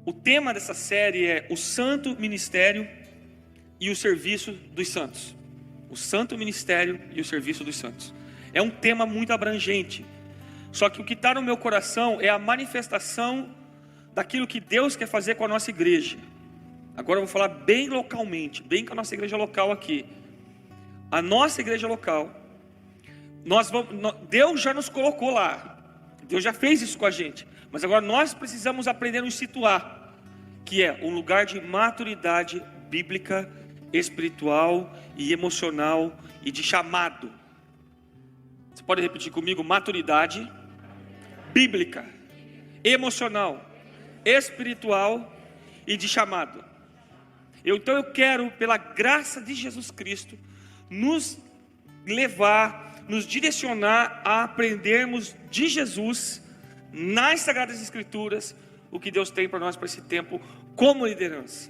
O tema dessa série é o Santo Ministério e o Serviço dos Santos. O Santo Ministério e o Serviço dos Santos. É um tema muito abrangente. Só que o que está no meu coração é a manifestação daquilo que Deus quer fazer com a nossa igreja. Agora eu vou falar bem localmente, bem com a nossa igreja local aqui. A nossa igreja local, Deus já nos colocou lá. Deus já fez isso com a gente. Mas agora nós precisamos aprender a nos situar, que é um lugar de maturidade bíblica, espiritual e emocional e de chamado. Você pode repetir comigo? Maturidade bíblica, emocional, espiritual e de chamado. Então eu quero, pela graça de Jesus Cristo, nos levar, nos direcionar a aprendermos de Jesus, nas Sagradas Escrituras, o que Deus tem para nós para esse tempo, como liderança.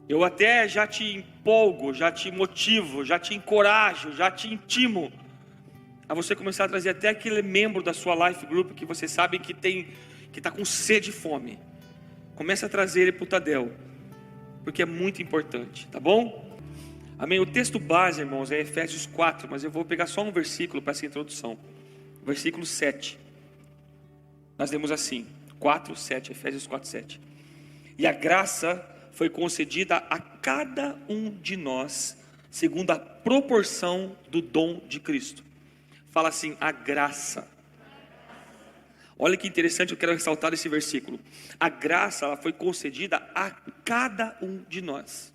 Eu até já te empolgo, já te motivo, já te encorajo, já te intimo a você começar a trazer até aquele membro da sua life group que você sabe que está com sede e fome. Comece a trazer ele para o Tadel, porque é muito importante, tá bom? Amém? O texto base, irmãos, é Efésios 4, mas eu vou pegar só um versículo para essa introdução. Versículo 7. Nós lemos assim, 4, 7, Efésios 4, 7. E a graça foi concedida a cada um de nós, segundo a proporção do dom de Cristo. Fala assim, a graça. Olha que interessante, eu quero ressaltar esse versículo. A graça, ela foi concedida a cada um de nós.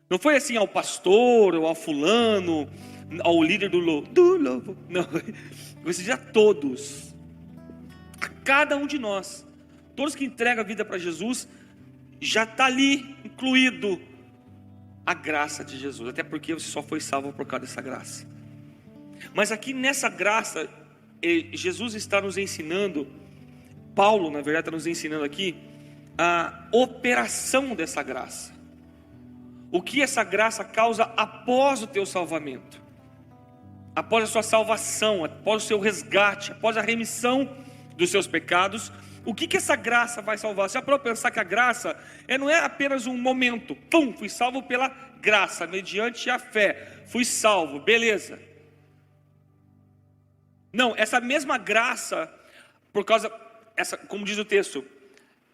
Não foi assim ao pastor, ou ao fulano, ao líder do louvor. Não, você diz a todos. A cada um de nós. Todos que entregam a vida para Jesus, já está ali incluído a graça de Jesus. Até porque você só foi salvo por causa dessa graça. Mas aqui nessa graça, Jesus está nos ensinando, Paulo na verdade está nos ensinando aqui, a operação dessa graça. O que essa graça causa após o teu salvamento, após a sua salvação, após o seu resgate, após a remissão dos seus pecados. O que essa graça vai salvar? Você já parou para pensar que a graça não é apenas um momento, fui salvo pela graça, mediante a fé, fui salvo, beleza. Não, essa mesma graça, como diz o texto,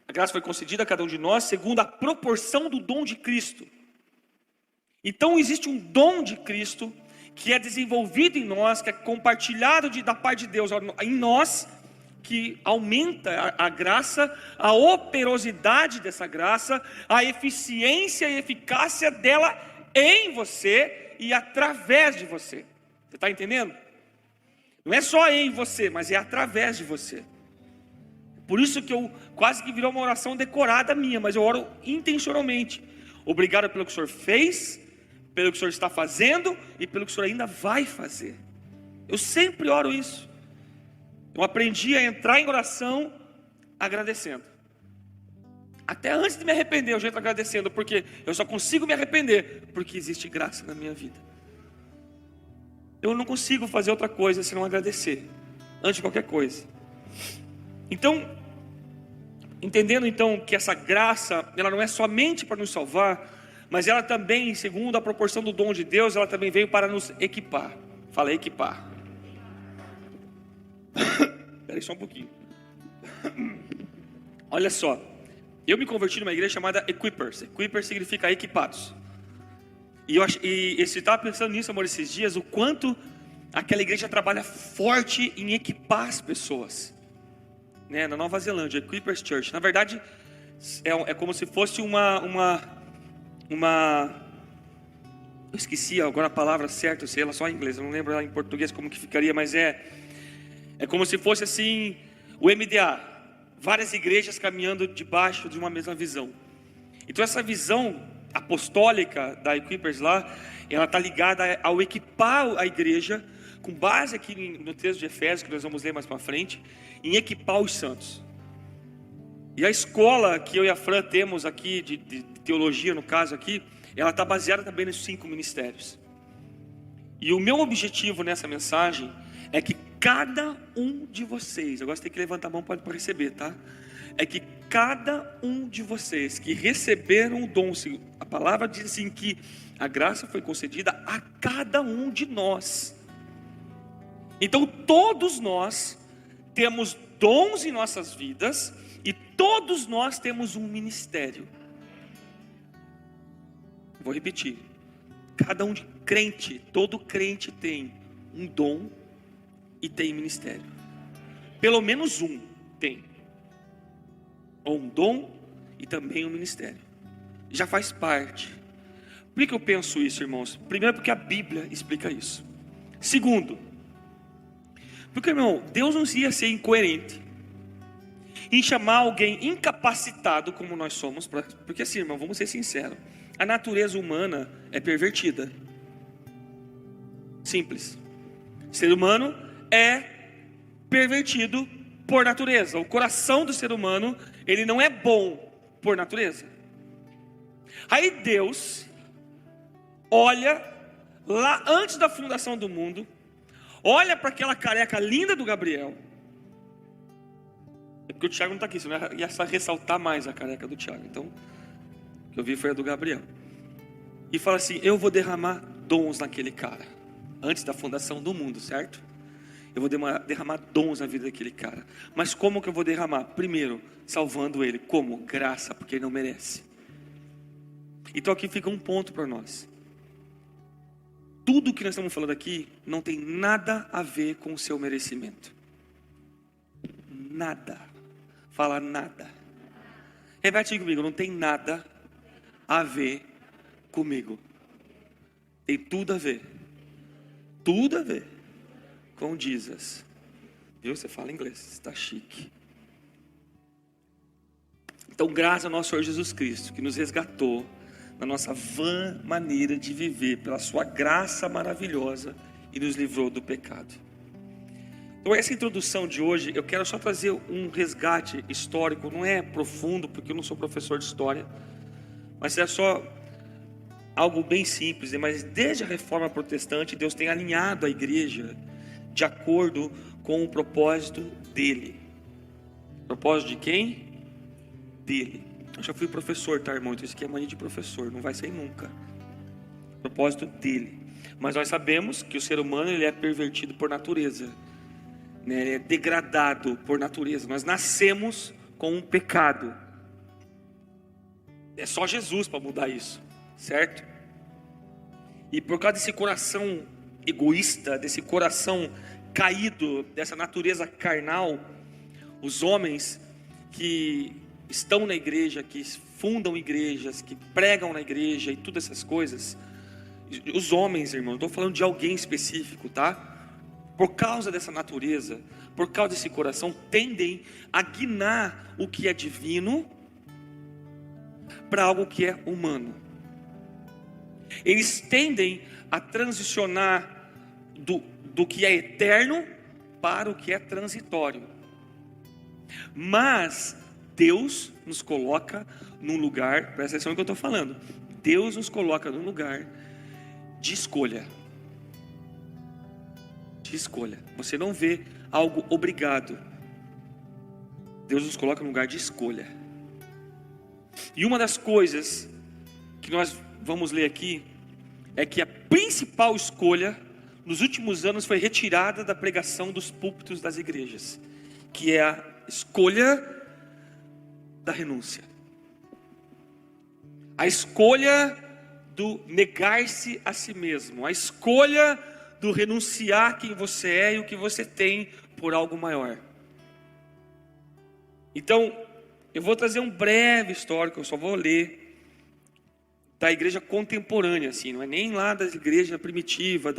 a graça foi concedida a cada um de nós, segundo a proporção do dom de Cristo. Então existe um dom de Cristo, que é desenvolvido em nós, que é compartilhado da parte de Deus em nós, que aumenta a graça, a operosidade dessa graça, a eficiência e eficácia dela em você e através de você. Você está entendendo? Não é só em você, mas é através de você. Por isso que eu quase que virou uma oração decorada minha, mas eu oro intencionalmente. Obrigado pelo que o Senhor fez, pelo que o Senhor está fazendo e pelo que o Senhor ainda vai fazer. Eu sempre oro isso. Eu aprendi a entrar em oração agradecendo. Até antes de me arrepender eu já entro agradecendo, porque eu só consigo me arrepender porque existe graça na minha vida. Eu não consigo fazer outra coisa senão agradecer, antes de qualquer coisa. Então, entendendo então que essa graça, ela não é somente para nos salvar, mas ela também, segundo a proporção do dom de Deus, ela também veio para nos equipar. Fala equipar. Espera aí só um pouquinho. Olha só, eu me converti numa igreja chamada Equippers. Equippers significa equipados. E eu estava pensando nisso, amor, esses dias, o quanto aquela igreja trabalha forte em equipar as pessoas, né? Na Nova Zelândia, Equippers Church. Na verdade, é como se fosse uma eu esqueci agora a palavra certa, eu sei ela só em inglês, eu não lembro ela em português como que ficaria, mas é como se fosse assim, o MDA, várias igrejas caminhando debaixo de uma mesma visão. Então essa visão apostólica da Equippers lá, ela está ligada ao equipar a igreja, com base aqui no texto de Efésios, que nós vamos ler mais para frente, em equipar os santos. E a escola que eu e a Fran temos aqui, de teologia no caso aqui, ela está baseada também nos 5 ministérios. E o meu objetivo nessa mensagem é que cada um de vocês, agora você tem que levantar a mão para receber, tá? é que cada um de vocês que receberam o dom, a palavra diz assim que a graça foi concedida a cada um de nós. Então todos nós temos dons em nossas vidas e todos nós temos um ministério. Vou repetir. Cada um de crente, todo crente tem um dom e tem ministério. Pelo menos um tem. Ou um dom e também um ministério. Já faz parte. Por que eu penso isso, irmãos? Primeiro, porque a Bíblia explica isso. Segundo, porque, irmão, Deus não ia ser incoerente em chamar alguém incapacitado como nós somos, porque assim, irmão, vamos ser sinceros, a natureza humana é pervertida. Simples. O ser humano é pervertido por natureza. O coração do ser humano, ele não é bom por natureza. Aí Deus olha lá antes da fundação do mundo, olha para aquela careca linda do Gabriel. É porque o Tiago não está aqui, senão ia ressaltar mais a careca do Tiago. Então, o que eu vi foi a do Gabriel. E fala assim: eu vou derramar dons naquele cara, antes da fundação do mundo, certo? Eu vou derramar dons na vida daquele cara. Mas como que eu vou derramar? Primeiro, salvando ele. Como? Graça, porque ele não merece. Então aqui fica um ponto para nós. Tudo que nós estamos falando aqui não tem nada a ver com o seu merecimento. Nada. Fala nada. Repete comigo: não tem nada a ver comigo. Tem tudo a ver. Tudo a ver com Jesus. Viu? Você fala inglês, está chique. Então, graças ao nosso Senhor Jesus Cristo, que nos resgatou na nossa vã maneira de viver, pela sua graça maravilhosa, e nos livrou do pecado. Então essa introdução de hoje, eu quero só trazer um resgate histórico. Não é profundo, porque eu não sou professor de história, mas é só algo bem simples. Mas desde a reforma protestante, Deus tem alinhado a igreja de acordo com o propósito dele. Propósito de quem? Dele. Eu já fui professor, tá, irmão? Então isso aqui é mania de professor, não vai sair nunca. Propósito dele. Mas nós sabemos que o ser humano, ele é pervertido por natureza, né? Ele é degradado por natureza. Nós nascemos com um pecado. É só Jesus para mudar isso, certo? E por causa desse coração egoísta, desse coração caído, dessa natureza carnal, os homens que estão na igreja, que fundam igrejas, que pregam na igreja e todas essas coisas, os homens, irmãos, não estou falando de alguém específico, tá? Por causa dessa natureza, por causa desse coração, tendem a guinar o que é divino para algo que é humano. Eles tendem a transicionar do que é eterno para o que é transitório. Mas Deus nos coloca num lugar, presta atenção no que eu estou falando, Deus nos coloca num lugar de escolha. De escolha. Você não vê algo obrigado. Deus nos coloca num lugar de escolha. E uma das coisas que nós vamos ler aqui é que a principal escolha nos últimos anos foi retirada da pregação dos púlpitos das igrejas, que é a escolha da renúncia. A escolha do negar-se a si mesmo, a escolha do renunciar quem você é e o que você tem por algo maior. Então, eu vou trazer um breve histórico, eu só vou ler da igreja contemporânea, assim, não é nem lá da igreja primitiva,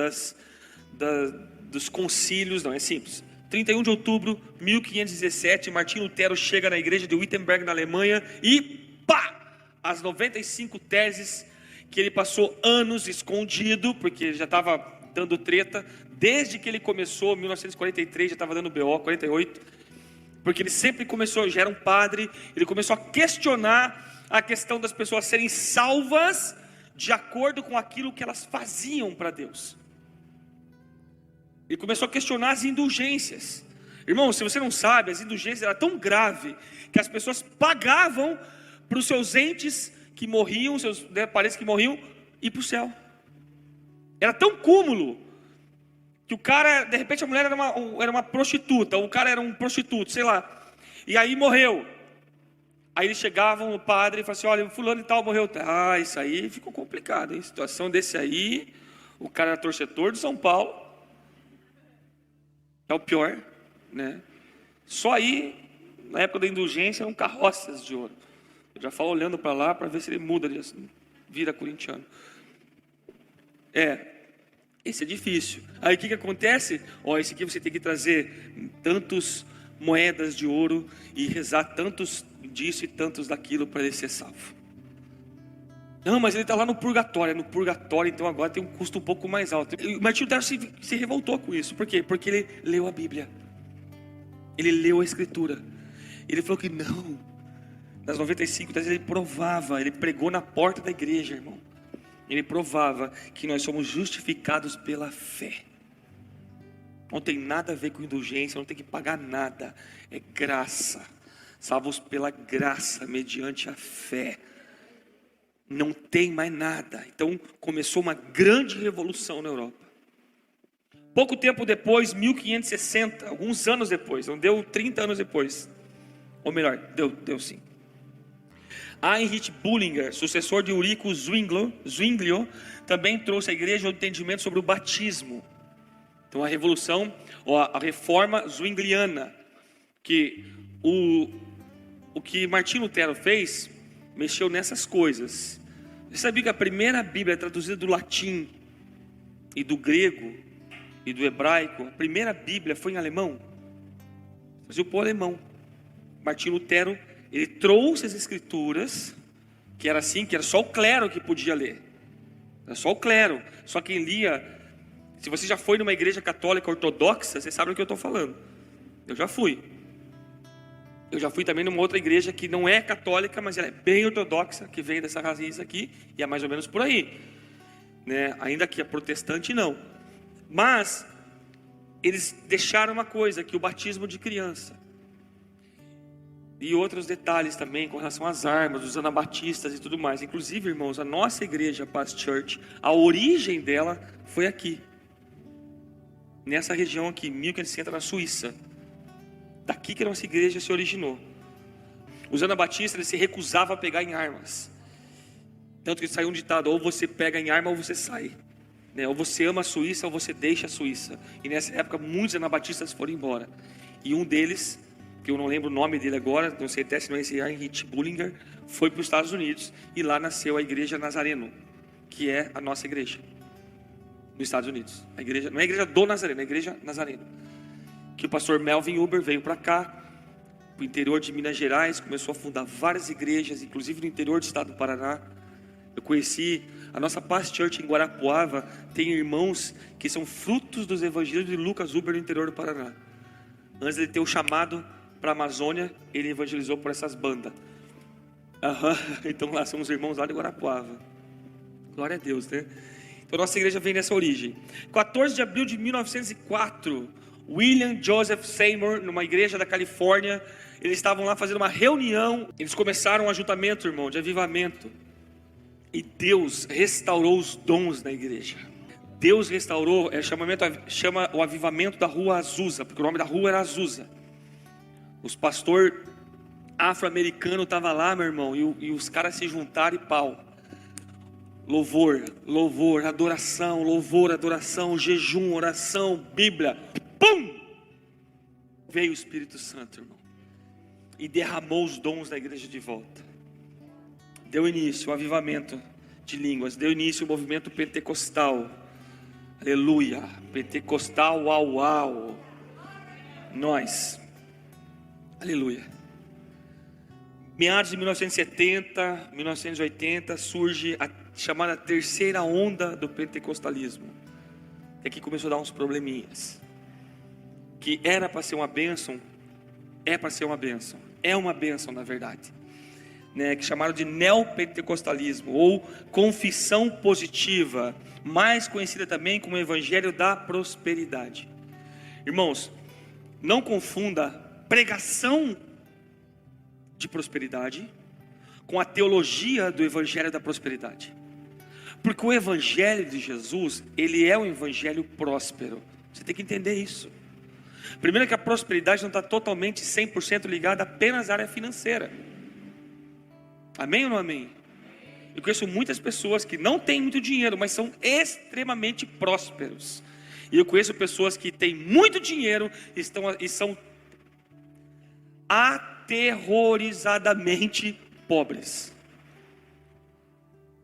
dos concílios, não, é simples. 31 de outubro de 1517, Martinho Lutero chega na igreja de Wittenberg, na Alemanha, e pá! As 95 teses que ele passou anos escondido, porque ele já estava dando treta, desde que ele começou, em 1943, já estava dando BO, 48, porque ele sempre começou, já era um padre, ele começou a questionar a questão das pessoas serem salvas de acordo com aquilo que elas faziam para Deus. Ele começou a questionar as indulgências. Irmão, se você não sabe, as indulgências eram tão grave que as pessoas pagavam para os seus entes que morriam, seus parentes que morriam, ir para o céu. Era tão cúmulo que o cara, de repente a mulher era uma prostituta, o cara era um prostituto, sei lá, e aí morreu. Aí eles chegavam no padre e falavam assim: olha, fulano e tal morreu. Ah, isso aí ficou complicado, hein? Situação desse aí, o cara era torcedor do São Paulo, é o pior, né? Só aí, na época da indulgência, eram carroças de ouro. Eu já falo olhando para lá para ver se ele muda, vira corintiano. Esse é difícil. Aí o que acontece? Esse aqui você tem que trazer tantos moedas de ouro e rezar tantos disso e tantos daquilo para ele ser salvo. Não, mas ele está lá no purgatório. No purgatório, então agora tem um custo um pouco mais alto. O Martinho Lutero se revoltou com isso. Por quê? Porque ele leu a Bíblia. Ele leu a Escritura. Ele falou que não. Nas 95 vezes ele provava. Ele pregou na porta da igreja, irmão. Ele provava que nós somos justificados pela fé. Não tem nada a ver com indulgência, não tem que pagar nada. É graça. Salvos pela graça, mediante a fé. Não tem mais nada. Então começou uma grande revolução na Europa. Pouco tempo depois, 1560, alguns anos depois, não deu 30 anos depois. Ou melhor, deu sim. Heinrich Bullinger, sucessor de Ulrico Zwinglio, também trouxe à igreja o entendimento sobre o batismo. Então a revolução, ou a reforma zwingliana, que o que Martinho Lutero fez, mexeu nessas coisas. Você sabia que a primeira Bíblia traduzida do latim e do grego e do hebraico, a primeira Bíblia foi em alemão? Traduziu para o alemão. Martinho Lutero, ele trouxe as escrituras, que era assim, que era só o clero que podia ler. Era só o clero. Só quem lia. Se você já foi numa igreja católica ortodoxa, você sabe do que eu estou falando. Eu já fui. Eu já fui também numa outra igreja que não é católica, mas ela é bem ortodoxa, que vem dessa raiz aqui, e é mais ou menos por aí, né? Ainda que a protestante não. Mas eles deixaram uma coisa, que o batismo de criança. E outros detalhes também com relação às armas, os anabatistas e tudo mais. Inclusive, irmãos, a nossa igreja Paz Church, a origem dela foi aqui. Nessa região aqui, 1560, na Suíça. Daqui que a nossa igreja se originou. Os anabatistas, eles se recusavam a pegar em armas. Tanto que saiu um ditado: ou você pega em arma ou você sai, né? Ou você ama a Suíça ou você deixa a Suíça. E nessa época muitos anabatistas foram embora. E um deles, que eu não lembro o nome dele agora, não sei até se não é esse Heinrich Bullinger, foi para os Estados Unidos. E lá nasceu a igreja Nazareno, que é a nossa igreja nos Estados Unidos. A igreja, não é a igreja do Nazareno, é a igreja Nazareno. Que o pastor Melvin Huber veio para cá, para o interior de Minas Gerais, começou a fundar várias igrejas, inclusive no interior do estado do Paraná. Eu conheci a nossa Paz Church em Guarapuava, tem irmãos que são frutos dos evangelhos de Lucas Huber no interior do Paraná. Antes de ele ter o chamado para a Amazônia, ele evangelizou por essas bandas. Então lá são os irmãos lá de Guarapuava. Glória a Deus, né? Então nossa igreja vem dessa origem. 14 de abril de 1904, William Joseph Seymour, numa igreja da Califórnia, eles estavam lá fazendo uma reunião. Eles começaram um ajuntamento, irmão, de avivamento. E Deus restaurou os dons na igreja. Deus restaurou, chama o avivamento da rua Azusa, porque o nome da rua era Azusa. Os pastor afro-americano estavam lá, meu irmão, e os caras se juntaram e pau. Louvor, louvor, adoração, louvor, adoração, jejum, oração, Bíblia. Pum! Veio o Espírito Santo, irmão, e derramou os dons da igreja de volta. Deu início o avivamento de línguas, deu início o movimento pentecostal. Aleluia, pentecostal, uau, uau. Nós, aleluia. Meados de 1970, 1980, surge a chamada terceira onda do pentecostalismo. E aqui começou a dar uns probleminhas. Que era para ser uma bênção, é para ser uma bênção. É uma bênção, na verdade. Né, que chamaram de neopentecostalismo, ou confissão positiva, mais conhecida também como evangelho da prosperidade. Irmãos, não confunda pregação de prosperidade com a teologia do evangelho da prosperidade. Porque o evangelho de Jesus, ele é um evangelho próspero. Você tem que entender isso. Primeiro que a prosperidade não está totalmente 100% ligada apenas à área financeira. Amém ou não amém? Eu conheço muitas pessoas que não têm muito dinheiro, mas são extremamente prósperos. E eu conheço pessoas que têm muito dinheiro e são aterrorizadamente pobres.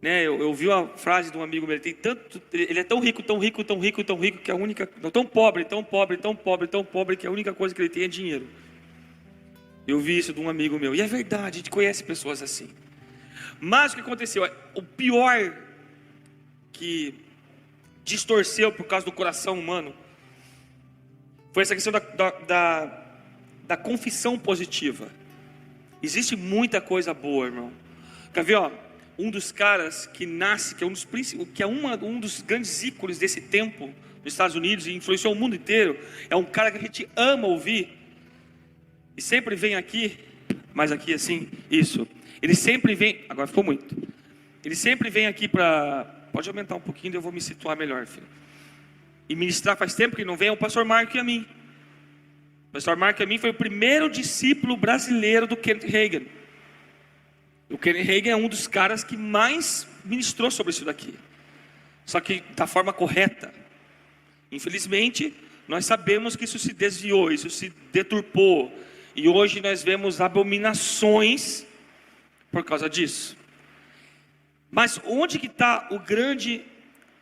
Né? Eu vi uma frase de um amigo meu, ele é tão rico, tão rico, tão rico, tão rico, que a única, tão pobre, tão pobre, tão pobre, tão pobre, que a única coisa que ele tem é dinheiro. Eu vi isso de um amigo meu, e é verdade, a gente conhece pessoas assim. Mas o que aconteceu, o pior que distorceu por causa do coração humano, foi essa questão da confissão positiva. Existe muita coisa boa, irmão. Quer ver, ó? Um dos caras que nasce, que é um dos grandes ícones desse tempo nos Estados Unidos e influenciou o mundo inteiro, é um cara que a gente ama ouvir e sempre vem aqui, mas aqui assim, isso. Ele sempre vem, agora ficou muito. Ele sempre vem aqui para, pode aumentar um pouquinho, eu vou me situar melhor, filho. E ministrar faz tempo que não vem, é o pastor Mark Yamin. O pastor Mark Yamin foi o primeiro discípulo brasileiro do Kenneth Hagin. O Kenneth Hagin é um dos caras que mais ministrou sobre isso daqui. Só que da forma correta. Infelizmente, nós sabemos que isso se desviou, isso se deturpou. E hoje nós vemos abominações por causa disso. Mas onde que está o grande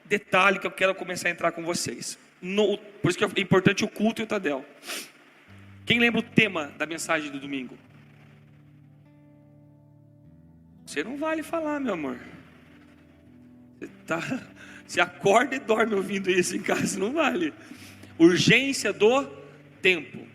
detalhe que eu quero começar a entrar com vocês? Por isso que é importante o culto e o Tadel. Quem lembra o tema da mensagem do domingo? Você não vale falar, meu amor. Você acorda e dorme ouvindo isso em casa, não vale. Urgência do tempo.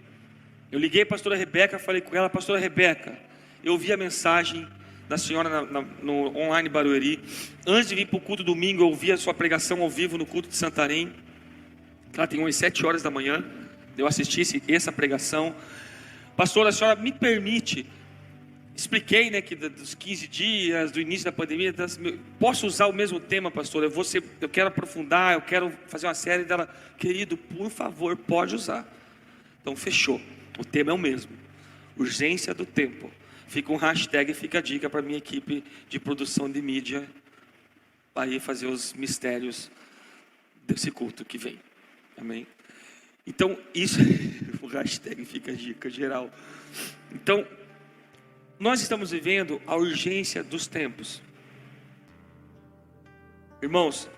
Eu liguei para a pastora Rebeca, falei com ela, pastora Rebeca, eu ouvi a mensagem da senhora no online Barueri. Antes de vir para o culto domingo, eu ouvi a sua pregação ao vivo no culto de Santarém. Ela tem umas 7 horas da manhã. Eu assisti essa pregação. Pastora, a senhora me permite... Expliquei, né, que dos 15 dias, do início da pandemia, posso usar o mesmo tema, pastor? Eu quero aprofundar, eu quero fazer uma série dela. Querido, por favor, pode usar. Então, fechou. O tema é o mesmo. Urgência do tempo. Fica um hashtag, fica a dica para a minha equipe de produção de mídia, aí fazer os mistérios desse culto que vem. Amém? Então, isso, o hashtag fica a dica geral. Então, nós estamos vivendo a urgência dos tempos. Irmãos,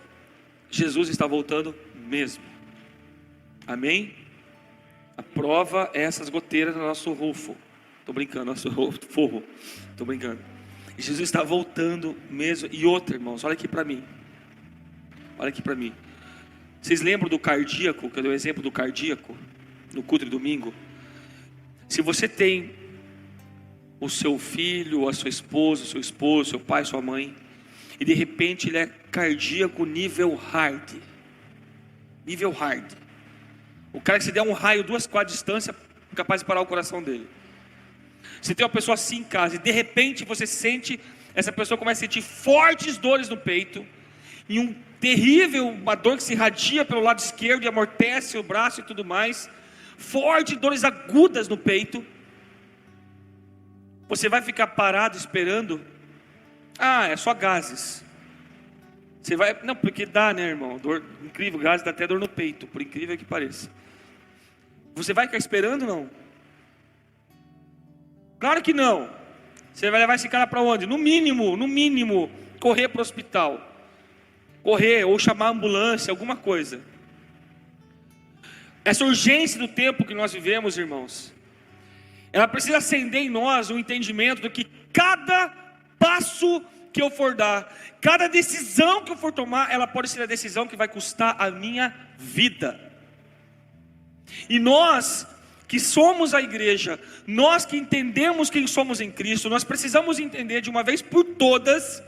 Jesus está voltando mesmo. Amém? A prova é essas goteiras no nosso rufo. Estou brincando, nosso forro. Estou brincando. Jesus está voltando mesmo. E outra, irmãos, olha aqui para mim. Olha aqui para mim. Vocês lembram do cardíaco, que eu dei o exemplo do cardíaco no culto de domingo? Se você tem o seu filho, a sua esposa, o seu esposo, seu pai, sua mãe, e de repente ele é cardíaco nível hard. Nível hard. O cara que se der um raio 2 quadras de distância, é capaz de parar o coração dele. Você tem uma pessoa assim em casa, e de repente você sente, essa pessoa começa a sentir fortes dores no peito, e uma dor que se irradia pelo lado esquerdo, e amortece o braço e tudo mais, fortes dores agudas no peito. Você vai ficar parado esperando? Ah, é só gases. Você vai, não, porque dá, né, irmão? Dor incrível, gases dá até dor no peito, por incrível que pareça. Você vai ficar esperando, não? Claro que não. Você vai levar esse cara para onde? No mínimo, correr para o hospital. Correr ou chamar a ambulância, alguma coisa. Essa urgência do tempo que nós vivemos, irmãos, ela precisa acender em nós o entendimento de que cada passo que eu for dar, cada decisão que eu for tomar, ela pode ser a decisão que vai custar a minha vida. E nós que somos a igreja, nós que entendemos quem somos em Cristo, nós precisamos entender de uma vez por todas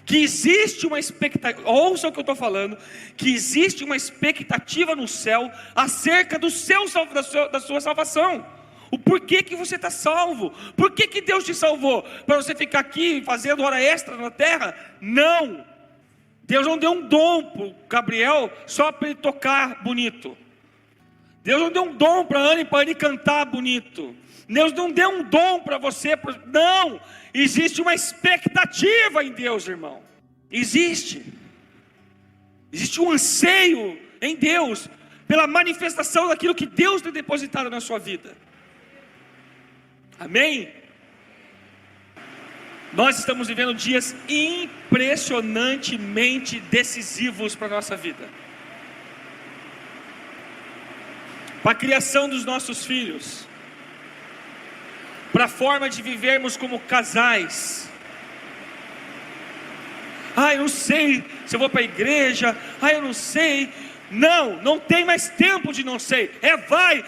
que existe uma expectativa, ouça o que eu estou falando, que existe uma expectativa no céu acerca da sua salvação. O porquê que você está salvo? Por que Deus te salvou? Para você ficar aqui fazendo hora extra na terra? Não! Deus não deu um dom para o Gabriel só para ele tocar bonito. Deus não deu um dom para a Anne cantar bonito. Deus não deu um dom para você. Não! Existe uma expectativa em Deus, irmão. Existe um anseio em Deus pela manifestação daquilo que Deus tem depositado na sua vida. Amém? Nós estamos vivendo dias impressionantemente decisivos para a nossa vida. Para a criação dos nossos filhos, para a forma de vivermos como casais. Eu não sei se eu vou para a igreja, eu não sei. Não tem mais tempo de não sei. Vai,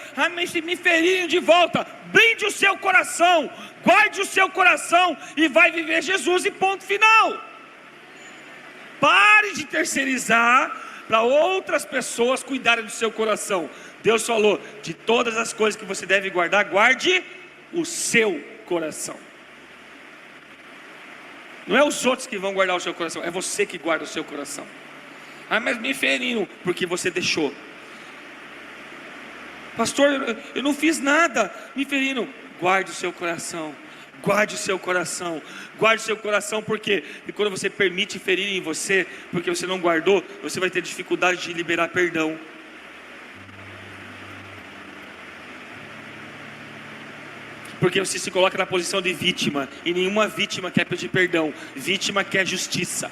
me ferinho de volta. Blinde o seu coração, guarde o seu coração e vai viver Jesus e ponto final. Pare de terceirizar para outras pessoas cuidarem do seu coração. Deus falou, de todas as coisas que você deve guardar, guarde o seu coração. Não é os outros que vão guardar o seu coração, é você que guarda o seu coração. Mas me feriram, porque você deixou. Pastor, eu não fiz nada, me feriram. Guarde o seu coração, guarde o seu coração, guarde o seu coração, porque quando você permite ferirem em você, porque você não guardou, você vai ter dificuldade de liberar perdão. Porque você se coloca na posição de vítima, e nenhuma vítima quer pedir perdão, vítima quer justiça.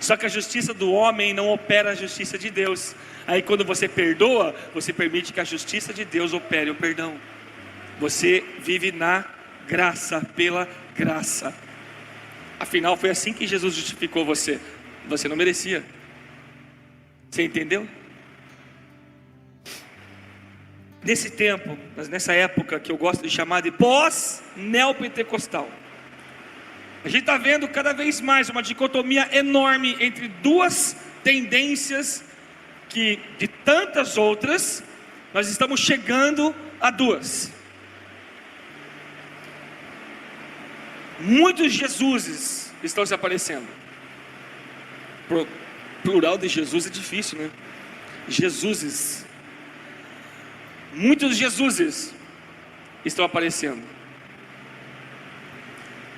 Só que a justiça do homem não opera a justiça de Deus. Aí quando você perdoa, você permite que a justiça de Deus opere o perdão. Você vive na graça, pela graça. Afinal foi assim que Jesus justificou você. Você não merecia. Você entendeu? Nesse tempo, nessa época que eu gosto de chamar de pós-neopentecostal, a gente está vendo cada vez mais uma dicotomia enorme entre duas tendências que de tantas outras, nós estamos chegando a duas. Muitos Jesuses estão se aparecendo. Plural de Jesus é difícil, né? Jesuses. Muitos Jesuses estão aparecendo.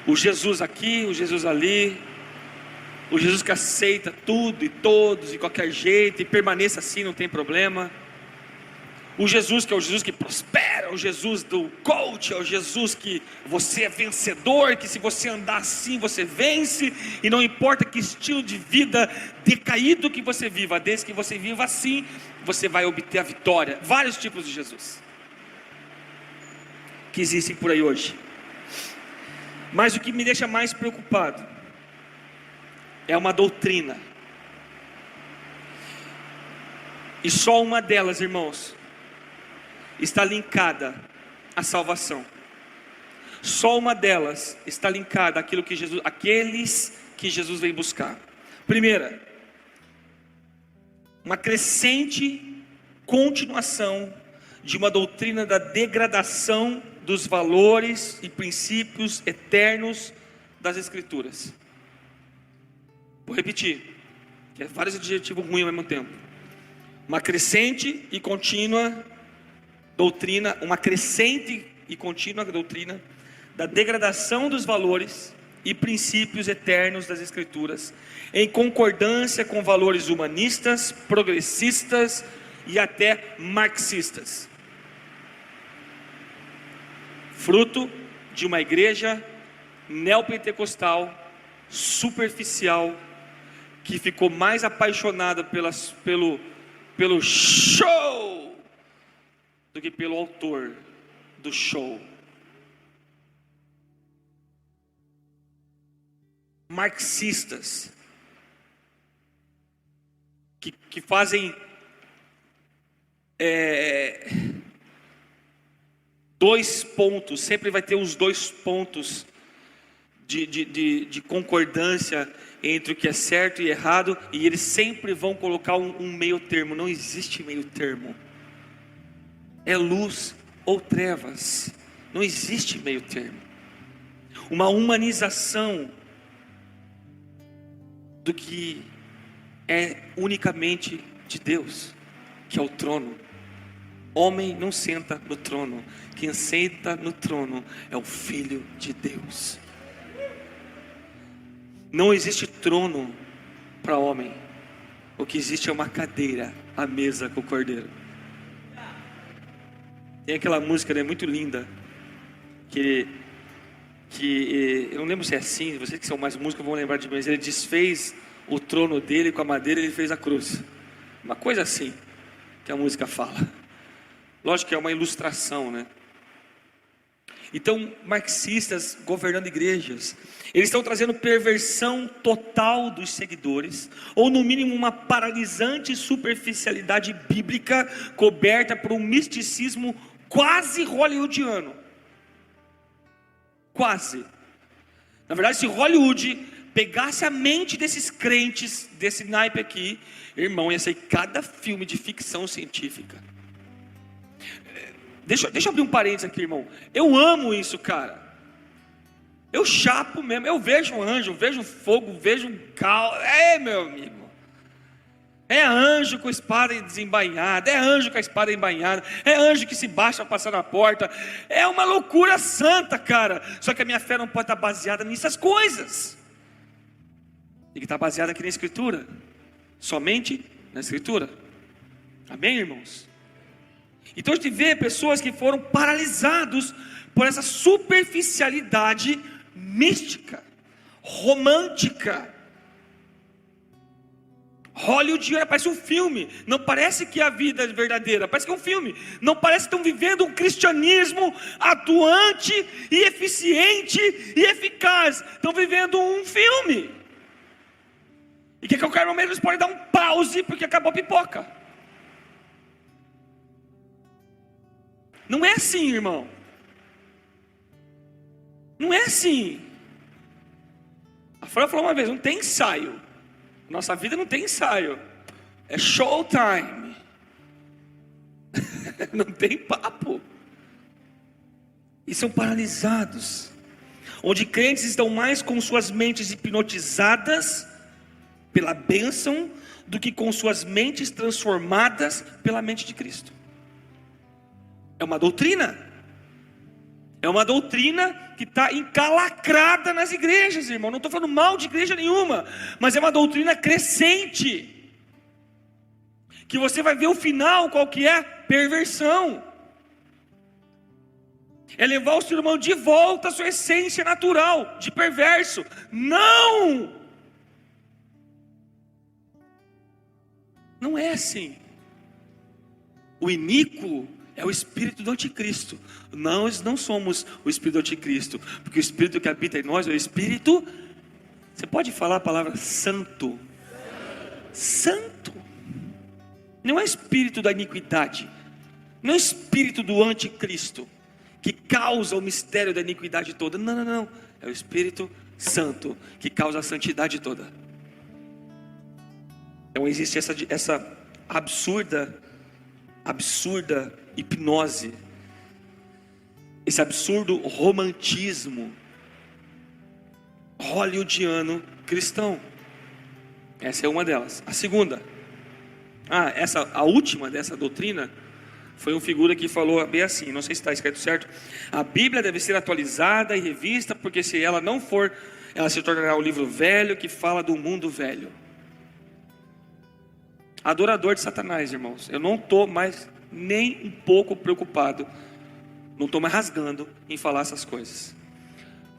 O Jesus aqui, o Jesus ali, o Jesus que aceita tudo e todos de qualquer jeito e permaneça assim, não tem problema. O Jesus que é o Jesus que prospera, o Jesus do coach, é o Jesus que você é vencedor, que se você andar assim você vence, e não importa que estilo de vida decaído que você viva, desde que você viva assim, você vai obter a vitória. Vários tipos de Jesus que existem por aí hoje. Mas o que me deixa mais preocupado é uma doutrina, e só uma delas, irmãos, está linkada à salvação. Só uma delas está linkada àquilo que Jesus, aqueles que Jesus vem buscar. Primeira, uma crescente continuação de uma doutrina da degradação dos valores e princípios eternos das Escrituras. Vou repetir, que é vários adjetivos ruins ao mesmo tempo. Uma crescente e contínua doutrina, uma crescente e contínua doutrina da degradação dos valores e princípios eternos das Escrituras, em concordância com valores humanistas, progressistas e até marxistas. Fruto de uma igreja neopentecostal, superficial, que ficou mais apaixonada pelo show do que pelo autor do show. Marxistas que fazem dois pontos, sempre vai ter os dois pontos de concordância entre o que é certo e errado, e eles sempre vão colocar um meio termo. Não existe meio termo. É luz ou trevas. Não existe meio termo. Uma humanização do que é unicamente de Deus, que é o trono. Homem não senta no trono. Quem senta no trono é o Filho de Deus. Não existe trono para homem. O que existe é uma cadeira, a mesa com o cordeiro. Tem aquela música, né, muito linda, que eu não lembro se é assim, vocês que são mais músicos vão lembrar de mim, mas ele desfez o trono dele com a madeira, ele fez a cruz. Uma coisa assim que a música fala. Lógico que é uma ilustração, né? Então, marxistas governando igrejas, eles estão trazendo perversão total dos seguidores, ou no mínimo uma paralisante superficialidade bíblica, coberta por um misticismo quase hollywoodiano. Quase. Na verdade, se Hollywood pegasse a mente desses crentes, desse naipe aqui, irmão, ia sair cada filme de ficção científica. Deixa eu abrir um parênteses aqui, irmão. Eu amo isso, cara. Eu chapo mesmo. Eu vejo um anjo, vejo fogo, vejo um caos. Meu amigo. É anjo com a espada desembainhada. É anjo com a espada embainhada. É anjo que se baixa para passar na porta. É uma loucura santa, cara. Só que a minha fé não pode estar baseada nessas coisas. Tem que estar baseada aqui na Escritura. Somente na Escritura. Amém, irmãos? Então a gente vê pessoas que foram paralisados por essa superficialidade mística, romântica, hollywoodiana. Parece um filme, não parece que é a vida verdadeira, parece que é um filme. Não parece que estão vivendo um cristianismo atuante e eficiente e eficaz. Estão vivendo um filme. E que a qualquer momento eles podem dar um pause porque acabou a pipoca. Não é assim, irmão. Não é assim. A Fran falou uma vez, não tem ensaio. Nossa vida não tem ensaio. É showtime. Não tem papo. E são paralisados. Onde crentes estão mais com suas mentes hipnotizadas pela bênção do que com suas mentes transformadas pela mente de Cristo. É uma doutrina. É uma doutrina que está encalacrada nas igrejas, irmão. Não estou falando mal de igreja nenhuma, mas é uma doutrina crescente. Que você vai ver o final, qual que é? Perversão. É levar o ser humano de volta à sua essência natural, de perverso. Não! Não é assim. O iníquo é o espírito do anticristo. Nós não somos o espírito do anticristo, porque o espírito que habita em nós é o espírito. Você pode falar a palavra santo? Santo. Não é espírito da iniquidade, não é espírito do anticristo que causa o mistério da iniquidade toda. Não. É o Espírito Santo que causa a santidade toda. Então existe essa absurda hipnose, esse absurdo romantismo hollywoodiano cristão. Essa é uma delas. A segunda, a última dessa doutrina, foi uma figura que falou bem assim, não sei se está escrito certo: a Bíblia deve ser atualizada e revista, porque se ela não for, ela se tornará um livro velho que fala do mundo velho. Adorador de Satanás, irmãos. Eu não estou mais nem um pouco preocupado, não estou mais rasgando em falar essas coisas.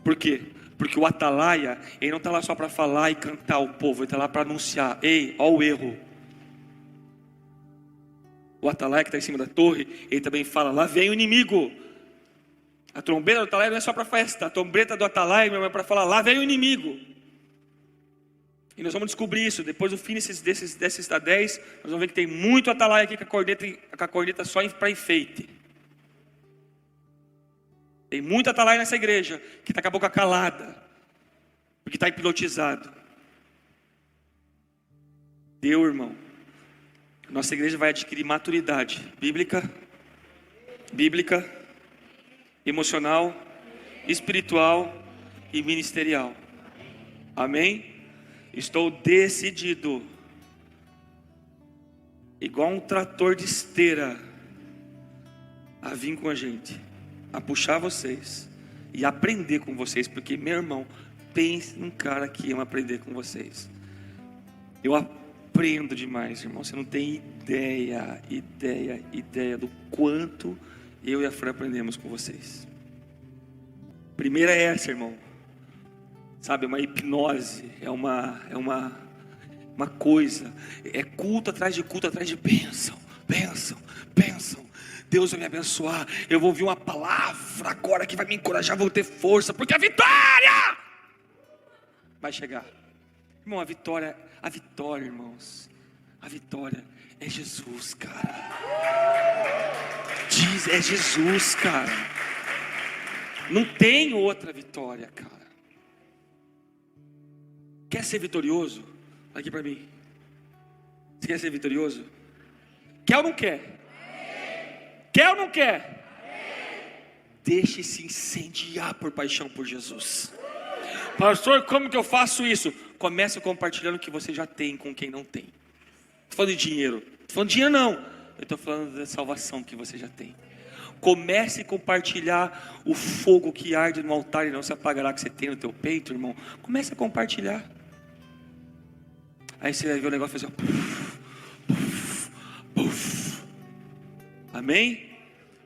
Por quê? Porque o atalaia, ele não está lá só para falar e cantar o povo, ele está lá para anunciar: ei, ó o erro. O atalaia que está em cima da torre, ele também fala: lá vem o inimigo. A trombeta do atalaia não é só para festa, a trombeta do atalaia é para falar: lá vem o inimigo. E nós vamos descobrir isso, depois do fim desses da 10, nós vamos ver que tem muito atalaia aqui com a corneta só para enfeite. Tem muito atalaia nessa igreja, que está com a boca calada, porque está hipnotizado. Deu, irmão. Nossa igreja vai adquirir maturidade bíblica, emocional, espiritual e ministerial. Amém? Estou decidido, igual um trator de esteira, a vir com a gente, a puxar vocês e aprender com vocês, porque, meu irmão, pense num cara que ama aprender com vocês. Eu aprendo demais, irmão. Você não tem ideia do quanto eu e a Fran aprendemos com vocês. Primeira é essa, irmão. Sabe, é uma hipnose, é uma coisa, é culto atrás de bênção. Deus vai me abençoar, eu vou ouvir uma palavra agora que vai me encorajar, vou ter força, porque a vitória vai chegar. Irmão, a vitória, irmãos, a vitória é Jesus, cara. É Jesus, cara. Não tem outra vitória, cara. Quer ser vitorioso? Aqui para mim. Você quer ser vitorioso? Quer ou não quer? Quer ou não quer? Deixe-se incendiar por paixão por Jesus. Pastor, como que eu faço isso? Comece compartilhando o que você já tem com quem não tem. Estou falando de dinheiro. Estou falando de dinheiro não. Eu estou falando da salvação que você já tem. Comece a compartilhar o fogo que arde no altar e não se apagará, que você tem no teu peito, irmão. Comece a compartilhar. Aí você vai ver o negócio fazer puff. Amém?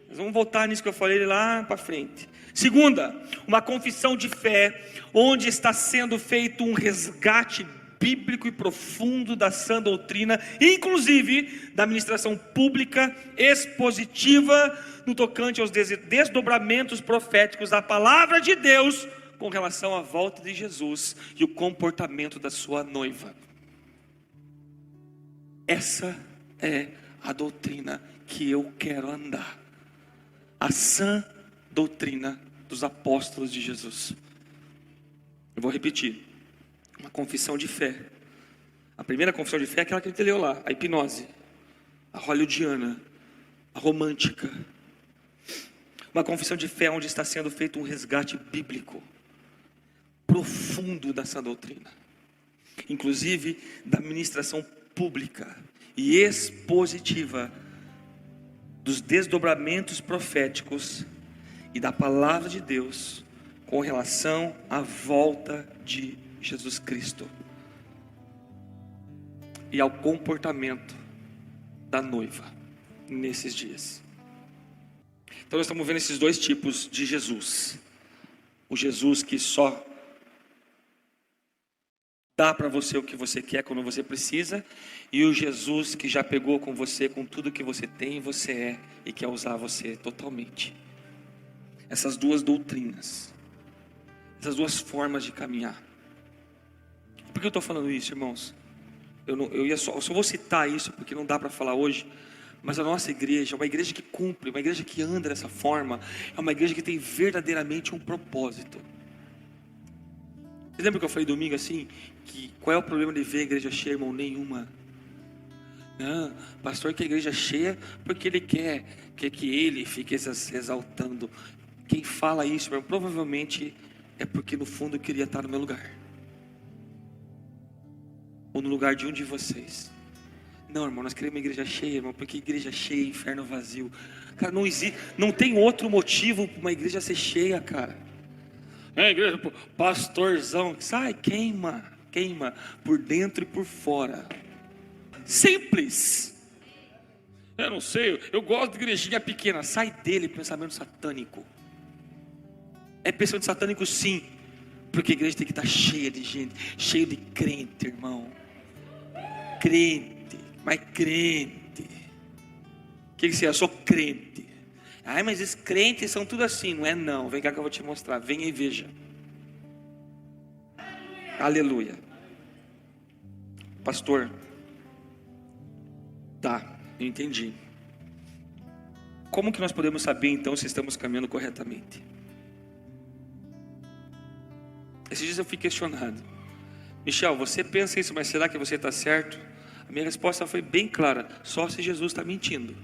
Nós vamos voltar nisso que eu falei lá para frente. Segunda, uma confissão de fé, onde está sendo feito um resgate bíblico e profundo da sã doutrina, inclusive da ministração pública, expositiva, no tocante aos desdobramentos proféticos da palavra de Deus, com relação à volta de Jesus e o comportamento da sua noiva. Essa é a doutrina que eu quero andar. A sã doutrina dos apóstolos de Jesus. Eu vou repetir. Uma confissão de fé. A primeira confissão de fé é aquela que a gente leu lá. A hipnose. A hollywoodiana. A romântica. Uma confissão de fé onde está sendo feito um resgate bíblico profundo dessa doutrina. Inclusive da ministração pública e expositiva dos desdobramentos proféticos e da palavra de Deus com relação à volta de Jesus Cristo e ao comportamento da noiva nesses dias. Então nós estamos vendo esses dois tipos de Jesus. O Jesus que só dá para você o que você quer quando você precisa, e o Jesus que já pegou com você, com tudo que você tem e você é, e quer usar você totalmente. Essas duas doutrinas, essas duas formas de caminhar. Por que eu estou falando isso, irmãos? Eu só vou citar isso porque não dá para falar hoje, mas a nossa igreja é uma igreja que cumpre, uma igreja que anda dessa forma, é uma igreja que tem verdadeiramente um propósito. Você lembra que eu falei domingo assim, que qual é o problema de ver a igreja cheia, irmão? Nenhuma. Não, pastor quer a igreja cheia porque ele quer que ele fique exaltando. Quem fala isso, irmão, provavelmente é porque no fundo queria estar no meu lugar, ou no lugar de um de vocês. Não, irmão, nós queremos uma igreja cheia, irmão, porque igreja cheia, inferno vazio. Cara, não existe, não tem outro motivo para uma igreja ser cheia, cara. É, igreja, pastorzão, sai, queima por dentro e por fora. Simples. Eu não sei, eu gosto de igrejinha pequena. Sai dele, pensamento satânico. É pensamento satânico sim, porque a igreja tem que estar cheia de gente, cheia de crente, irmão. Crente, mas crente. O que você é? Eu sou crente. Ai, mas esses crentes são tudo assim. Não é não, vem cá que eu vou te mostrar. Venha e veja. Aleluia. Pastor, tá, eu entendi. Como que nós podemos saber então se estamos caminhando corretamente? Esses dias eu fui questionado: Michel, você pensa isso, mas será que você está certo? A minha resposta foi bem clara: só se Jesus está mentindo.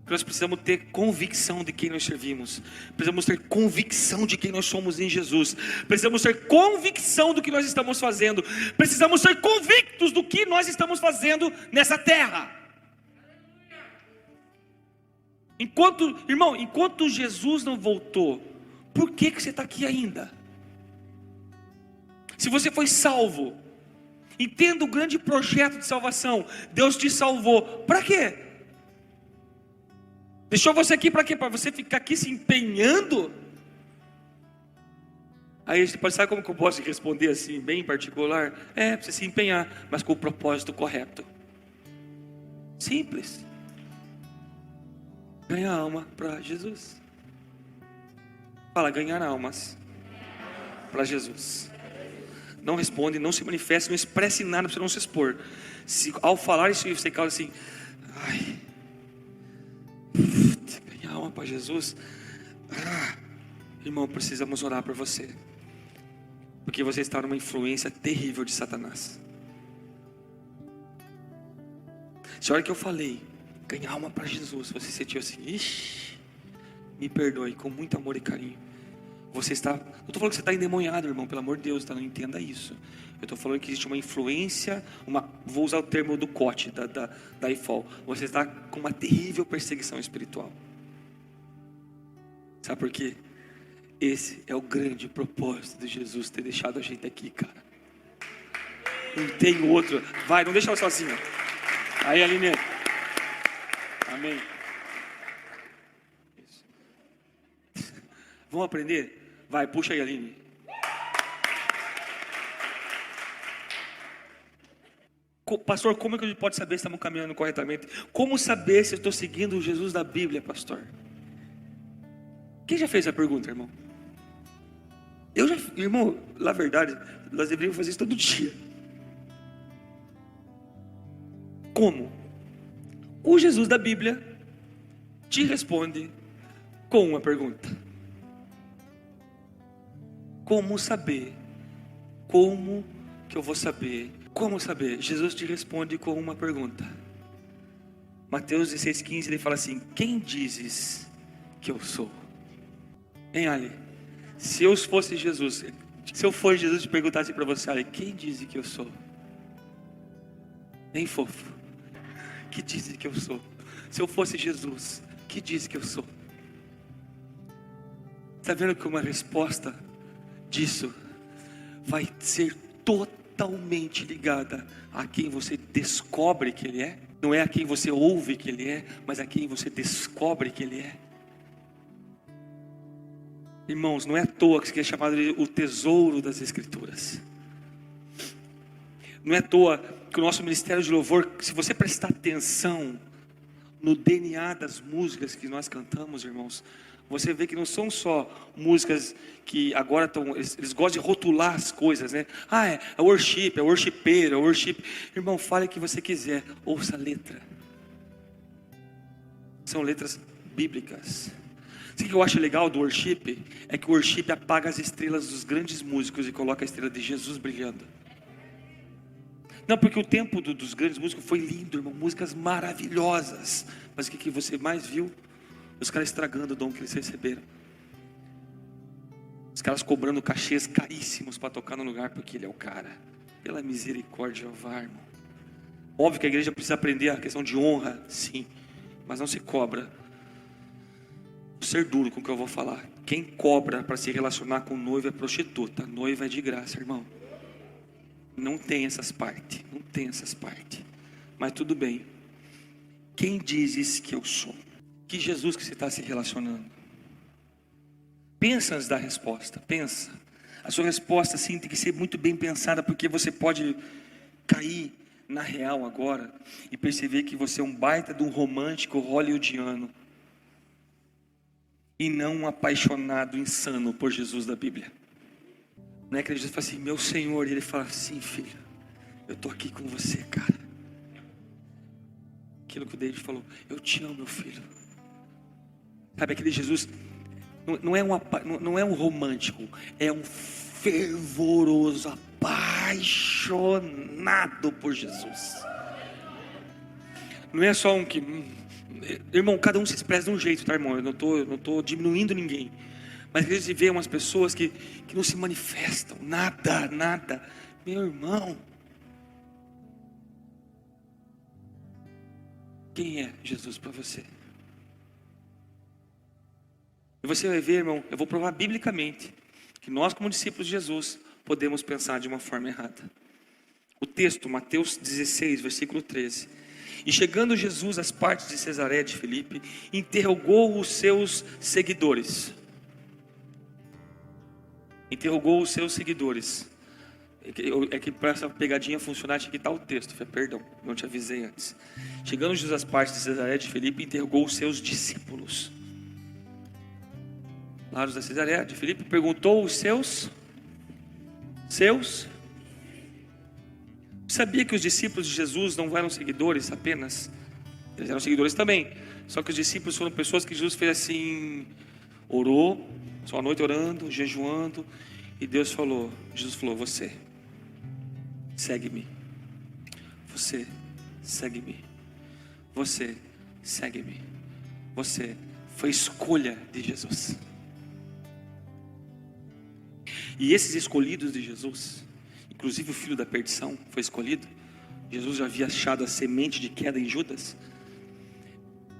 Nós precisamos ter convicção de quem nós servimos. Precisamos ter convicção de quem nós somos em Jesus. Precisamos ter convicção do que nós estamos fazendo. Precisamos ser convictos do que nós estamos fazendo nessa terra. Enquanto Jesus não voltou, por que você está aqui ainda? Se você foi salvo, entenda o grande projeto de salvação. Deus te salvou, para quê? Deixou você aqui para quê? Para você ficar aqui se empenhando? Aí você pode, sabe como que eu posso responder assim, bem particular? Para você se empenhar, mas com o propósito correto. Simples. Ganhar alma para Jesus. Fala, ganhar almas para Jesus. Não responde, não se manifeste, não expresse nada para você não se expor. Se ao falar isso você causa assim, ganhar alma para Jesus. Irmão, precisamos orar por você, porque você está numa influência terrível de Satanás. Se a hora que eu falei ganhar alma para Jesus, você sentiu assim, ixi, me perdoe, com muito amor e carinho. Você está, não estou falando que você está endemoniado, irmão, pelo amor de Deus, não entenda isso. Eu estou falando que existe uma influência, vou usar o termo do COT, da IFOL. Você está com uma terrível perseguição espiritual. Sabe por quê? Esse é o grande propósito de Jesus ter deixado a gente aqui, cara. Não tem outro. Vai, não deixa ela sozinha. Aí, Aline. Amém. Isso. Vamos aprender? Vai, puxa aí, Aline. Pastor, como é que a gente pode saber se estamos caminhando corretamente? Como saber se eu estou seguindo o Jesus da Bíblia, pastor? Quem já fez essa pergunta, irmão? Irmão, na verdade, nós deveríamos fazer isso todo dia. Como? O Jesus da Bíblia te responde com uma pergunta. Como saber? Como que eu vou saber? Como saber? Jesus te responde com uma pergunta. Mateus 16,15, ele fala assim: quem dizes que eu sou? Hein, Ali? Se eu fosse Jesus, se eu fosse Jesus e perguntasse para você, Ali, quem diz que eu sou? Hein, fofo? Que diz que eu sou? Se eu fosse Jesus, que diz que eu sou? Está vendo que uma resposta disso vai ser totalmente ligada a quem você descobre que Ele é? Não é a quem você ouve que Ele é, mas a quem você descobre que Ele é. Irmãos, não é à toa que isso aqui é chamado de o tesouro das Escrituras. Não é à toa que o nosso ministério de louvor, se você prestar atenção no DNA das músicas que nós cantamos, irmãos, você vê que não são só músicas que agora estão, eles gostam de rotular as coisas, né? É worship, é worshipeiro, é worship. Irmão, fale o que você quiser, ouça a letra. São letras bíblicas. O que eu acho legal do worship é que o worship apaga as estrelas dos grandes músicos e coloca a estrela de Jesus brilhando. Não, porque o tempo dos grandes músicos foi lindo, irmão, músicas maravilhosas. Mas o que você mais viu? Os caras estragando o dom que eles receberam. Os caras cobrando cachês caríssimos para tocar no lugar, porque ele é o cara. Pela misericórdia, Jeová, irmão. Óbvio que a igreja precisa aprender a questão de honra, sim, mas não se cobra. Vou ser duro com o que eu vou falar. Quem cobra para se relacionar com noiva é prostituta. Noiva é de graça, irmão. Não tem essas partes. Não tem essas partes. Mas tudo bem. Quem dizes que eu sou? Que Jesus que você está se relacionando? Pensa antes da resposta. Pensa. A sua resposta sim tem que ser muito bem pensada, porque você pode cair na real agora e perceber que você é um baita de um romântico hollywoodiano e não um apaixonado insano por Jesus da Bíblia. Não é que Jesus fala assim, meu Senhor, e ele fala assim, filho, eu estou aqui com você, cara. Aquilo que o David falou, eu te amo, meu filho. Sabe aquele Jesus, Não é um romântico, é um fervoroso, apaixonado por Jesus. Não é só um que... Irmão, cada um se expressa de um jeito, tá, irmão? Eu não tô diminuindo ninguém. Mas a gente vê umas pessoas que não se manifestam, nada. Meu irmão, quem é Jesus para você? E você vai ver, irmão, eu vou provar biblicamente que nós, como discípulos de Jesus, podemos pensar de uma forma errada. O texto, Mateus 16, versículo 13. E chegando Jesus às partes de Cesareia de Filipe, interrogou os seus seguidores. É que para essa pegadinha funcionar tinha que estar o texto. Perdão, não te avisei antes. Chegando Jesus às partes de Cesareia de Filipe, interrogou os seus discípulos. Lá da Cesareia de Filipe perguntou os seus. Sabia que os discípulos de Jesus não eram seguidores apenas? Eles eram seguidores também. Só que os discípulos foram pessoas que Jesus fez assim, orou, só a noite orando, jejuando, e Jesus falou, você segue-me. Você segue-me. Você segue-me. Você foi escolha de Jesus. E esses escolhidos de Jesus, inclusive o filho da perdição foi escolhido. Jesus já havia achado a semente de queda em Judas.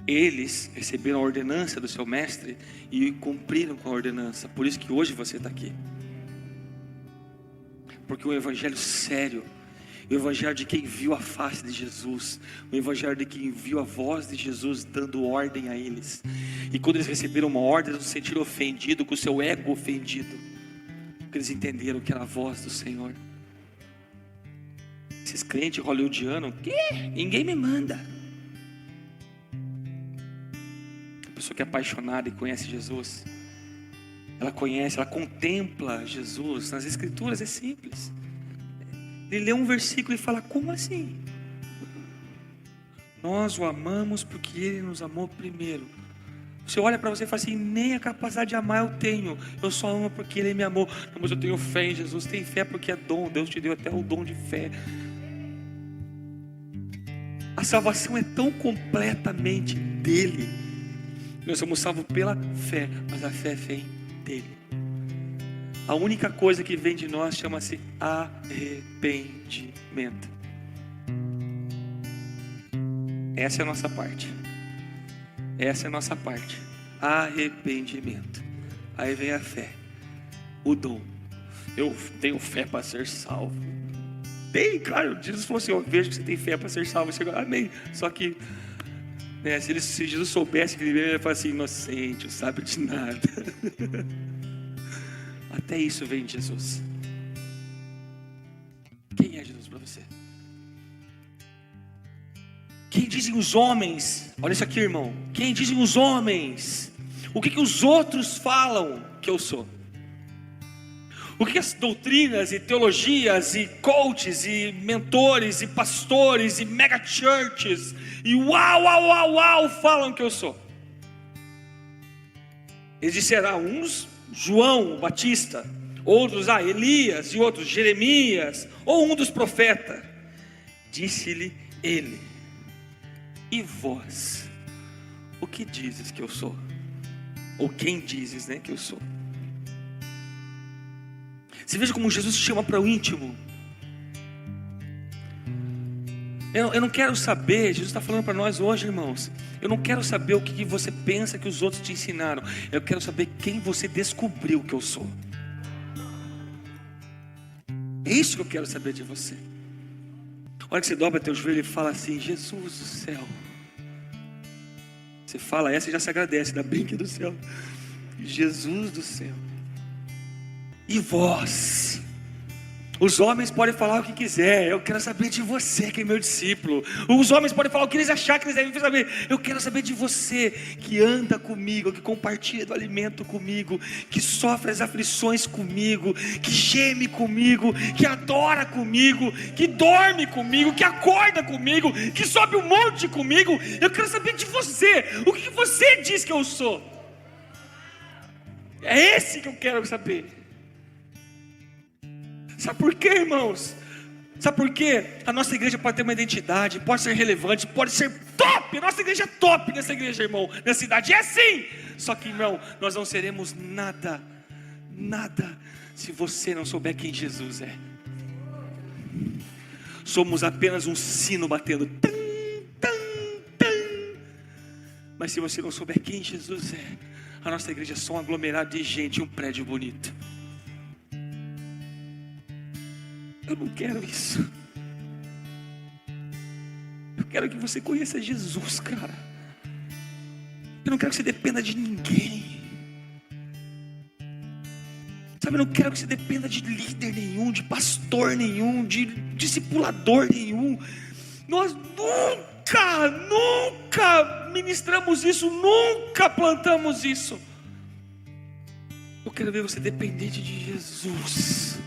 Eles receberam a ordenança do seu mestre e cumpriram com a ordenança. Por isso que hoje você está aqui. Porque o evangelho sério, o evangelho de quem viu a face de Jesus, o evangelho de quem viu a voz de Jesus dando ordem a eles. E quando eles receberam uma ordem, eles se sentiram ofendidos, com o seu ego ofendido, porque eles entenderam que era a voz do Senhor. Esses crentes hollywoodianos, ninguém me manda. A pessoa que é apaixonada e conhece Jesus, ela contempla Jesus nas escrituras, é simples. Ele lê um versículo e fala, como assim? Nós o amamos porque Ele nos amou primeiro. Você olha para você e fala assim, nem a capacidade de amar eu tenho, eu só amo porque Ele me amou. Não, mas eu tenho fé em Jesus. Tem fé porque é dom, Deus te deu até o dom de fé. A salvação é tão completamente dele. Nós somos salvos pela fé, mas a fé vem dele. A única coisa que vem de nós chama-se arrependimento. Essa é a nossa parte. Arrependimento. Aí vem a fé, o dom. Eu tenho fé para ser salvo. Tem, claro. Jesus falou assim, eu vejo que você tem fé para ser salvo. Você fala, amém. Só que se Jesus soubesse que ele ia falar assim, inocente, não sabe de nada. Até isso vem de Jesus. Quem é Jesus para você? Quem dizem os homens? Olha isso aqui, irmão. Quem dizem os homens? O que os outros falam que eu sou? O que as doutrinas e teologias e coaches e mentores e pastores e mega churches e uau falam que eu sou? Eles disseram, uns João Batista, outros Elias e outros Jeremias ou um dos profetas. Disse-lhe ele, e vós, o que dizes que eu sou? Ou quem dizes, que eu sou? Você veja como Jesus chama para o íntimo. Eu não quero saber, Jesus está falando para nós hoje, irmãos. Eu não quero saber o que você pensa que os outros te ensinaram. Eu quero saber quem você descobriu que eu sou. É isso que eu quero saber de você. Olha que você dobra teu joelho e fala assim, Jesus do céu. Você fala essa e já se agradece, dá brinque do céu. Jesus do céu. E vós? Os homens podem falar o que quiser. Eu quero saber de você que é meu discípulo. Os homens podem falar o que eles acharem que eles devem saber. Eu quero saber de você que anda comigo, que compartilha do alimento comigo, que sofre as aflições comigo, que geme comigo, que adora comigo, que dorme comigo, que acorda comigo, que sobe um monte comigo. Eu quero saber de você. O que você diz que eu sou? É esse que eu quero saber. Sabe por quê, irmãos? Sabe por quê? A nossa igreja pode ter uma identidade, pode ser relevante, pode ser top. A nossa igreja é top nessa igreja, irmão. Nessa cidade é assim. Só que, irmão, nós não seremos nada, se você não souber quem Jesus é. Somos apenas um sino batendo. Tum, tum, tum. Mas se você não souber quem Jesus é, a nossa igreja é só um aglomerado de gente e um prédio bonito. Eu não quero isso. Eu quero que você conheça Jesus, cara. Eu não quero que você dependa de ninguém. Sabe, eu não quero que você dependa de líder nenhum, de pastor nenhum, de discipulador nenhum. Nós nunca ministramos isso, nunca plantamos isso. Eu quero ver você dependente de Jesus.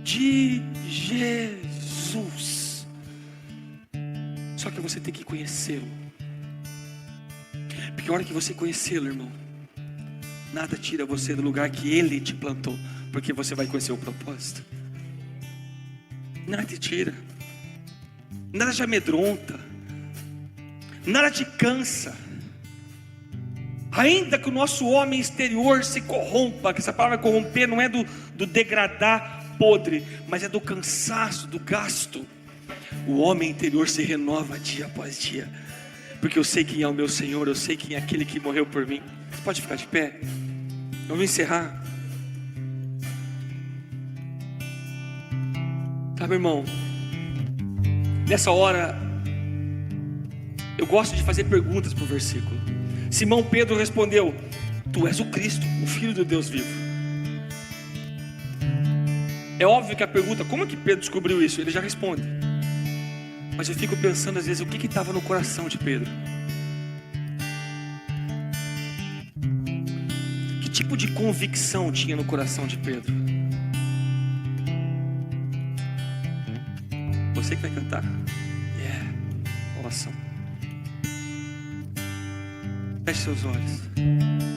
De Jesus. Só que você tem que conhecê-lo. Porque a hora que você conhecê-lo, irmão, nada tira você do lugar que Ele te plantou. Porque você vai conhecer o propósito. Nada te tira. Nada te amedronta. Nada te cansa. Ainda que o nosso homem exterior se corrompa, que essa palavra corromper não é do degradar podre, mas é do cansaço, do gasto. O homem interior se renova dia após dia. Porque eu sei quem é o meu Senhor, eu sei quem é aquele que morreu por mim. Você pode ficar de pé? Vamos encerrar. Sabe, irmão, nessa hora eu gosto de fazer perguntas para o versículo. Simão Pedro respondeu: Tu és o Cristo, o Filho do Deus vivo. É óbvio que a pergunta, como é que Pedro descobriu isso? Ele já responde. Mas eu fico pensando às vezes, o que estava no coração de Pedro? Que tipo de convicção tinha no coração de Pedro? Você que vai cantar? Awesome. Feche seus olhos.